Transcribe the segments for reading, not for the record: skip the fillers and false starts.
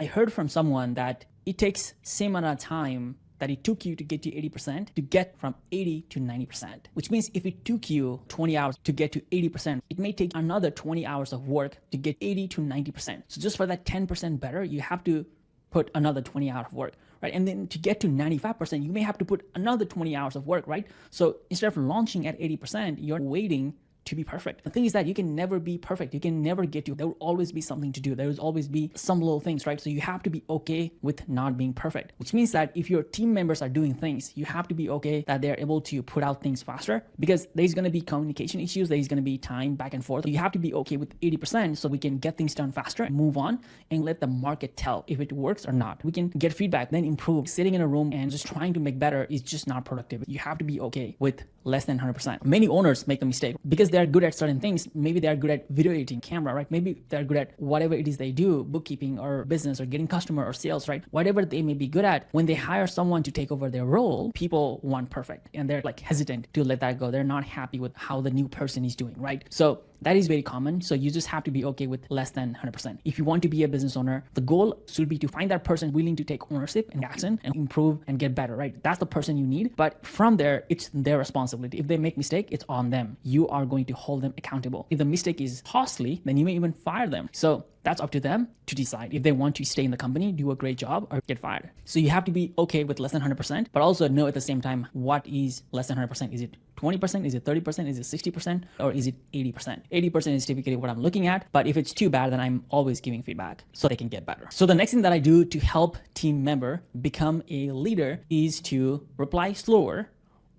I heard from someone that it takes same amount of time that it took you to get to 80% to get from 80 to 90%, which means if it took you 20 hours to get to 80%, it may take another 20 hours of work to get 80 to 90%. So just for that 10% better, you have to put another 20 hours of work, right? And then to get to 95%, you may have to put another 20 hours of work, right? So instead of launching at 80%, you're waiting to be perfect. The thing is that you can never be perfect. You can never get to. There will always be something to do. There will always be some little things, right? So you have to be okay with not being perfect, which means that if your team members are doing things, you have to be okay that they're able to put out things faster, because there's going to be communication issues. There's going to be time back and forth. So you have to be okay with 80% so we can get things done faster and move on and let the market tell if it works or not. We can get feedback, then improve. Sitting in a room and just trying to make better is just not productive. You have to be okay with less than 100%. Many owners make the mistake because they're good at certain things. Maybe they're good at video editing, camera, right? Maybe they're good at whatever it is they do, bookkeeping or business or getting customer or sales, right? Whatever they may be good at, when they hire someone to take over their role, people want perfect and they're like hesitant to let that go. They're not happy with how the new person is doing, right? So that is very common. So you just have to be okay with less than 100%. If you want to be a business owner, the goal should be to find that person willing to take ownership and action and improve and get better, right? That's the person you need. But from there, it's their responsibility. If they make mistake, it's on them. You are going to hold them accountable. If the mistake is costly, then you may even fire them. So that's up to them to decide if they want to stay in the company, do a great job, or get fired. So you have to be okay with less than 100%, but also know at the same time, what is less than 100%? Is it 20%? Is it 30%? Is it 60%? Or is it 80%? 80% is typically what I'm looking at. But if it's too bad, then I'm always giving feedback so they can get better. So the next thing that I do to help team member become a leader is to reply slower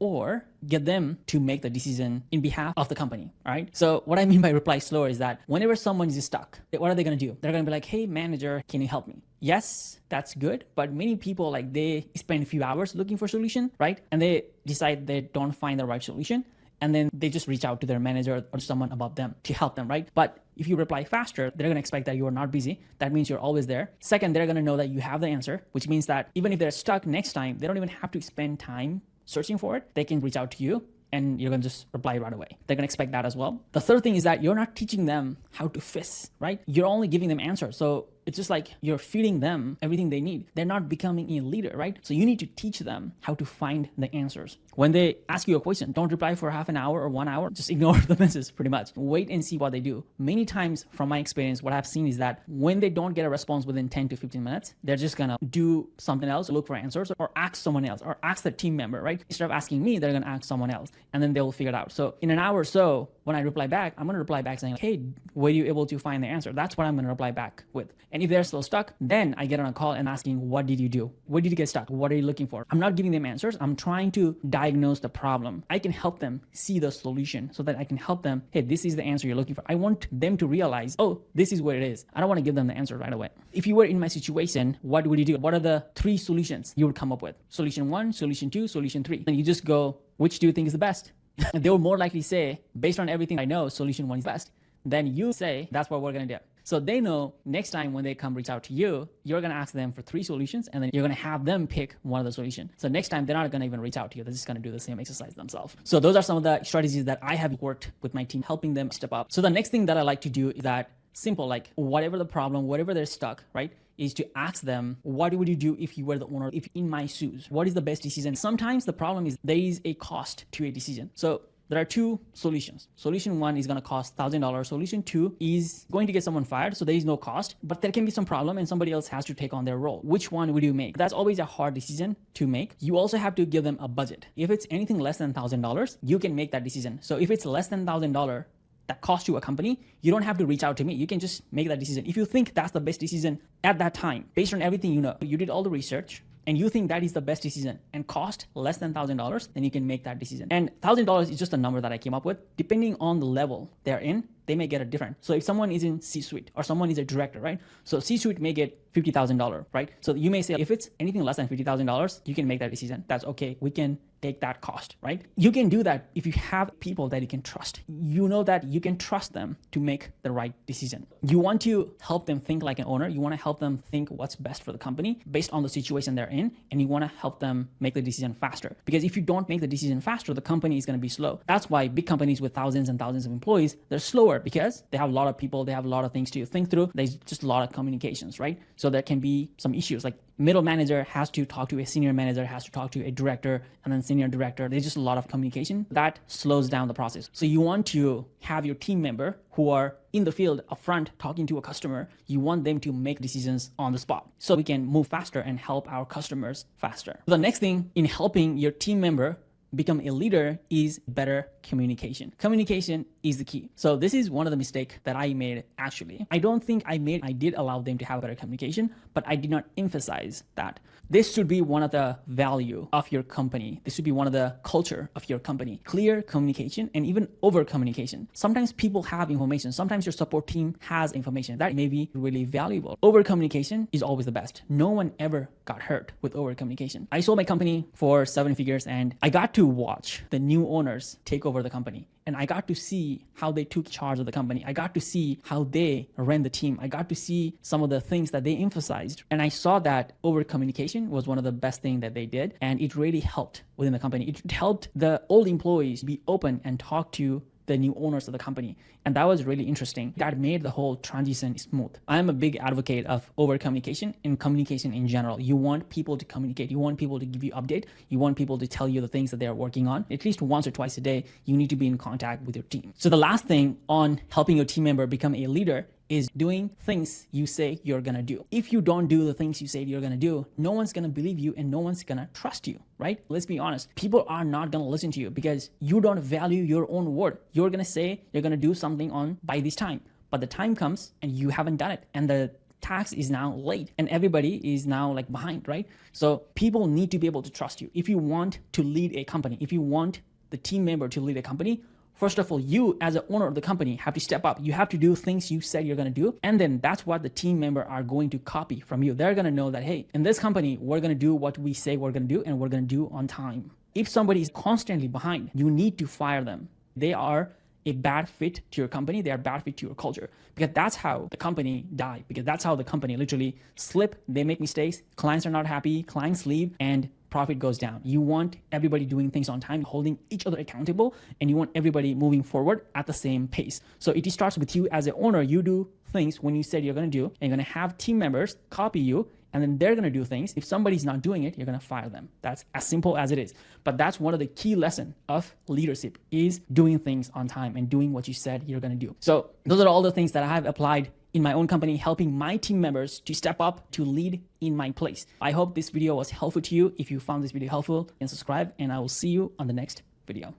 or get them to make the decision in behalf of the company, all right? So what I mean by reply slower is that whenever someone is stuck, what are they gonna do? They're gonna be like, hey manager, can you help me? Yes, that's good. But many people, like, they spend a few hours looking for a solution, right? And they decide they don't find the right solution. And then they just reach out to their manager or someone above them to help them, right? But if you reply faster, they're going to expect that you are not busy. That means you're always there. Second, they're going to know that you have the answer, which means that even if they're stuck next time, they don't even have to spend time searching for it. They can reach out to you and you're going to just reply right away. They're going to expect that as well. The third thing is that you're not teaching them how to fish, right? You're only giving them answers. So it's just like you're feeding them everything they need. They're not becoming a leader, right? So you need to teach them how to find the answers. When they ask you a question, don't reply for half an hour or 1 hour. Just ignore the message pretty much. Wait and see what they do. Many times from my experience, what I've seen is that when they don't get a response within 10 to 15 minutes, they're just gonna do something else, look for answers, or ask someone else, or ask the team member, right? Instead of asking me, they're gonna ask someone else, and then they'll figure it out. So in an hour or so, when I reply back, I'm gonna reply back saying, hey, were you able to find the answer? That's what I'm gonna reply back with. And if they're still stuck, then I get on a call and asking, what did you do? Where did you get stuck? What are you looking for? I'm not giving them answers. I'm trying to diagnose the problem. I can help them see the solution so that I can help them, hey, this is the answer you're looking for. I want them to realize, oh, this is what it is. I don't want to give them the answer right away. If you were in my situation, what would you do? What are the 3 solutions you would come up with? Solution 1, solution 2, solution 3. And you just go, which do you think is the best? They will more likely say, based on everything I know, solution 1 is best. Then you say, that's what we're going to do. So they know next time when they come reach out to you, you're going to ask them for 3 solutions, and then you're going to have them pick one of the solutions. So next time they're not going to even reach out to you. They're just going to do the same exercise themselves. So those are some of the strategies that I have worked with my team, helping them step up. So the next thing that I like to do is that simple, like whatever the problem, whatever they're stuck, right, is to ask them, what would you do if you were the owner, if in my shoes? What is the best decision? Sometimes the problem is there is a cost to a decision. So there are 2 solutions. Solution 1 is going to cost $1,000. Solution 2 is going to get someone fired. So there is no cost, but there can be some problem and somebody else has to take on their role. Which one would you make? That's always a hard decision to make. You also have to give them a budget. If it's anything less than $1,000, you can make that decision. So if it's less than $1,000 that costs you a company, you don't have to reach out to me. You can just make that decision. If you think that's the best decision at that time, based on everything you know, you did all the research, and you think that is the best decision and cost less than $1,000, then you can make that decision. And $1,000 is just a number that I came up with. Depending on the level they're in, they may get a different. So if someone is in C-suite or someone is a director, right? So C-suite may get $50,000, right? So you may say, if it's anything less than $50,000, you can make that decision. That's okay. We can take that cost, right? You can do that if you have people that you can trust. You know that you can trust them to make the right decision. You want to help them think like an owner. You want to help them think what's best for the company based on the situation they're in, and you want to help them make the decision faster. Because if you don't make the decision faster, the company is going to be slow. That's why big companies with thousands and thousands of employees, they're slower because they have a lot of people, they have a lot of things to think through. There's just a lot of communications, right? So there can be some issues like middle manager has to talk to a senior manager, has to talk to a director, and then senior director. There's just a lot of communication that slows down the process. So you want to have your team member who are in the field upfront talking to a customer. You want them to make decisions on the spot so we can move faster and help our customers faster. The next thing in helping your team member become a leader is better communication. Communication is the key. So this is one of the mistakes that I made actually. I don't think I did allow them to have better communication, but I did not emphasize that. This should be one of the value of your company. This should be one of the culture of your company. Clear communication and even over communication. Sometimes people have information. Sometimes your support team has information that may be really valuable. Over communication is always the best. No one ever got hurt with over communication. I sold my company for 7 figures and I got to watch the new owners take over the company. And I got to see how they took charge of the company. I got to see how they ran the team. I got to see some of the things that they emphasized. And I saw that over communication was one of the best things that they did. And it really helped within the company. It helped the old employees be open and talk to the new owners of the company. And that was really interesting. That made the whole transition smooth. I'm a big advocate of over communication and communication in general. You want people to communicate. You want people to give you update. You want people to tell you the things that they're working on. At least once or twice a day, you need to be in contact with your team. So the last thing on helping your team member become a leader is doing things you say you're gonna do. If you don't do the things you say you're gonna do, no one's gonna believe you and no one's gonna trust you, right? Let's be honest. People are not gonna listen to you because you don't value your own word. You're gonna say you're gonna do something on by this time, but the time comes and you haven't done it, and the tax is now late and everybody is now like behind, right? So people need to be able to trust you. If you want to lead a company, if you want the team member to lead a company, first of all, you as an owner of the company have to step up. You have to do things you said you're going to do. And then that's what the team member are going to copy from you. They're going to know that, hey, in this company, we're going to do what we say we're going to do and we're going to do on time. If somebody is constantly behind, you need to fire them. They are a bad fit to your company. They are bad fit to your culture, because that's how the company die, because that's how the company literally slip. They make mistakes. Clients are not happy. Clients leave and profit goes down. You want everybody doing things on time, holding each other accountable, and you want everybody moving forward at the same pace. So it starts with you as an owner. You do things when you said you're going to do, and you're going to have team members copy you, and then they're going to do things. If somebody's not doing it, you're going to fire them. That's as simple as it is. But that's one of the key lessons of leadership, is doing things on time and doing what you said you're going to do. So those are all the things that I have applied in my own company, helping my team members to step up to lead in my place. I hope this video was helpful to you. If you found this video helpful, then subscribe, and I will see you on the next video.